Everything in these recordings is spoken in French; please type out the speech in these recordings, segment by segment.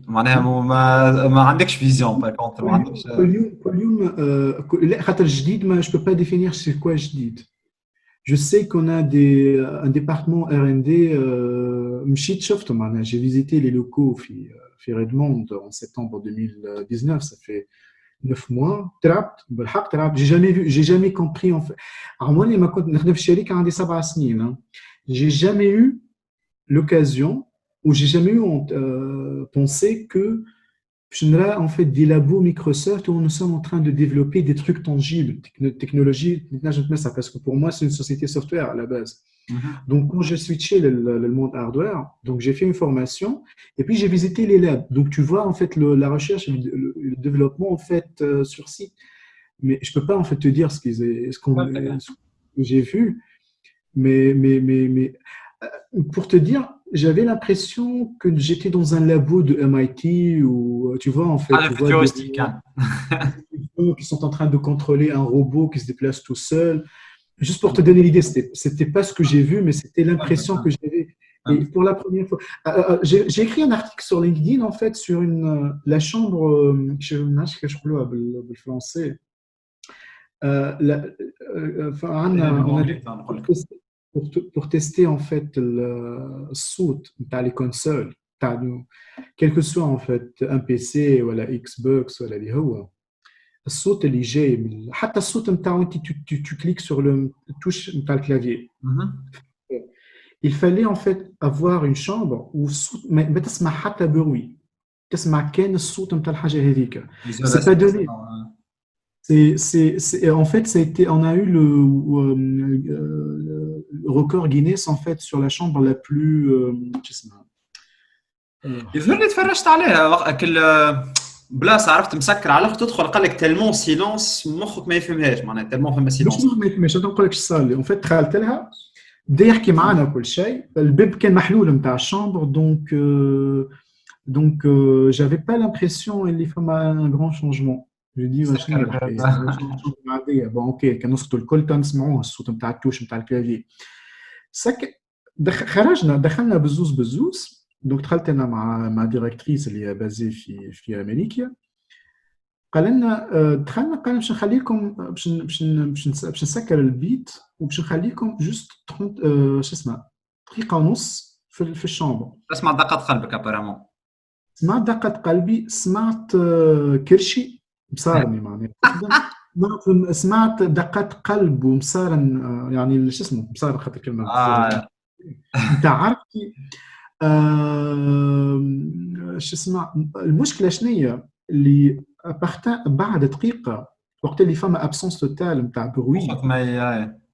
معناها ما عندكش فيزيون باغ كونتر ما عندكش. كل يوم لا خاطر جديد ما je peux pas définir c'est quoi جديد. Je sais qu'on a un département R&D مشيت شفته معناها j'ai visité les locaux في Redmond en septembre 2019 ça fait 9 mois ترعبت بالحق ترعبت j'ai jamais compris en fait. Alors moi لما كنت نخدم في الشركة عندي 7 سنين j'ai jamais eu l'occasion où j'ai jamais eu pensé que je n'aurais en fait des labos Microsoft où nous sommes en train de développer des trucs tangibles, technologie. Maintenant, je te mets ça parce que pour moi, c'est une société software à la base. Donc, quand j'ai switché le monde hardware, donc j'ai fait une formation et puis j'ai visité les labs. Donc, tu vois en fait la recherche et le développement en fait sur site. Mais je peux pas en fait te dire ce que j'ai vu. Mais pour te dire, j'avais l'impression que j'étais dans un labo de MIT où, tu vois, en fait, tu vois futuristique. des qui sont en train de contrôler un robot qui se déplace tout seul. Juste pour te donner l'idée, c'était pas ce que j'ai vu, mais c'était l'impression que j'avais. Et pour la première fois, j'ai écrit un article sur LinkedIn, en fait, sur la chambre, je ne sais pas le français. Pour tester en fait le son dans les consoles, quel que soit en fait un PC ou la Xbox ou la le son اللي جاي من حتى الصوت نتاعو انت tu cliques sur le touche نتاع الكلافيي. Il fallait en fait avoir une chambre où ما تسمع حتى bruit, تسمع كان الصوت نتاع الحاجه هذيك. C'est pas donné. En fait, on a eu le record Guinness en fait sur la chambre la plus. يظهرني تفرجت عليها كل بلاصه عرفت مسكر على تدخل قال لك تالمون سيلونس مخك ما يفهمهاش معناها تالمون فما سيلونس. مش نقول لك صار ان فيت دخلت لها بدا يحكي معنا كل شيء الباب كان محلول نتاع الشامبر donc j'avais pas l'impression اللي فما un grand changement. Je dis bon ok كان نصوت الكل تنسمعوه الصوت نتاع التوش نتاع الكلافي دخلنا بزوز دونك دخلت انا مع ديريكتريس اللي بازي في امريكا قال لنا دخلنا قال باش نخليكم باش نسكر البيت وباش نخليكم جوست 30 شو اسمه دقيقه ونص في الشامبر. اسمع دقات قلبك ابارامون. سمعت دقة قلبي سمعت كرشي مصارني معناها سمعت دقات قلب ومصارن يعني شو اسمه مصارن خاطر كلمه نتاع عرفتي شو اسمه المشكله شنية اللي بعد دقيقه وقت اللي فما ابسونس توتال نتاع بروي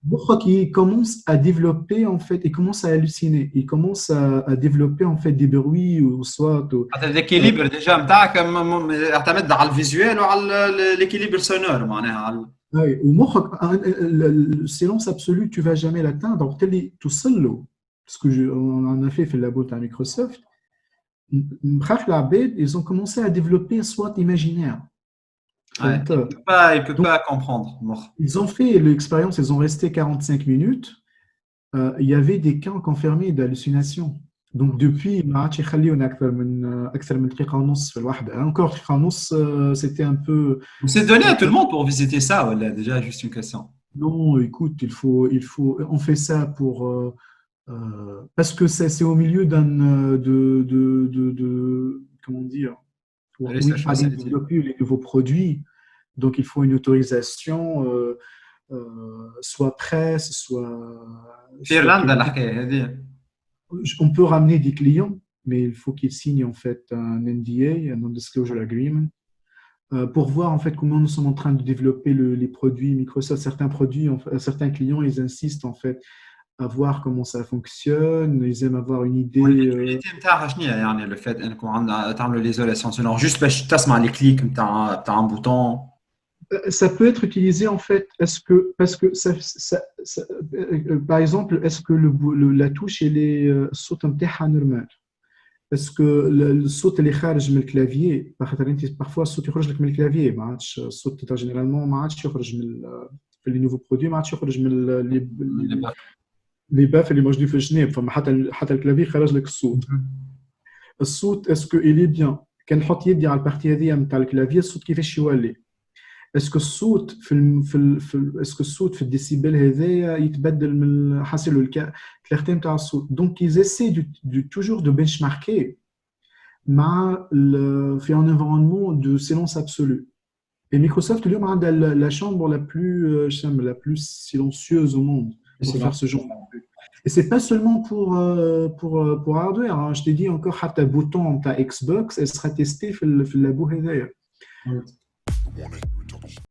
مخك il commence à développer en fait il commence à halluciner il commence à développer en fait des bruits ou soit هذا l'équilibre déjà نتاعك يعتمد على الفيزوال وعلى l'équilibre sonore معناها اي ومخك السيلونس absolu tu vas jamais l'atteindre وقت اللي توصل له parce que on en a fait في اللابو تاع مايكروسوفت مخاف العباد ils ont commencé à développer soit imaginaire. Ouais, il peut pas comprendre. Ils ont fait l'expérience, ils ont resté 45 minutes. Il y avait des cas confirmés d'hallucination. Donc depuis, ما عادش يخليونا أكثر من دقيقة ونص في الوحدة. Encore دقيقة ونص, c'était un peu. C'est donné à tout le monde pour visiter ça, ou là, déjà juste une question. Non, écoute, il faut, on fait ça pour parce que c'est au milieu d'un comment dire. Pour développer les nouveaux produits. Donc, il faut une autorisation, soit presse, soit... On peut ramener des clients, mais il faut qu'ils signent en fait un NDA, un Non-Disclosure Agreement, pour voir en fait comment nous sommes en train de développer les produits Microsoft. Certains clients, ils insistent en fait à voir comment ça fonctionne, ils aiment avoir une idée. Le fait de l'isolation sonore, juste parce que les clics, tu as un bouton. Ça peut être utilisé en fait, parce que par exemple, est-ce que la touche elle est صوت نتاعها normal? Est-ce que الصوت اللي خارج من الكلافيي parfois الصوت يخرج لك من الكلافيي ما عادش الصوت جينيرالمون ما عادش يخرج من في لي نوفو برودوي ما عادش يخرج من لي باف اللي موجودين في الجناب فما حتى الكلافي خرج لك الصوت الصوت اسكو il est bien كنحط يدي على البارتي هذه نتاع الكلافي الصوت كيفاش يولي اسكو الصوت اسكو الصوت في الديسيبل هذايا يتبدل من حاصل الكلارتي نتاع الصوت دونك يزيسي توجور دو بنش ماركي مع في un environnement de silence absolu. Et Microsoft, lui, a la chambre la plus silencieuse au monde pour faire ce genre de truc. Et c'est pas seulement pour hardware. Hein. Je t'ai dit encore, ta bouton, ta Xbox, elle sera testée dans le labo.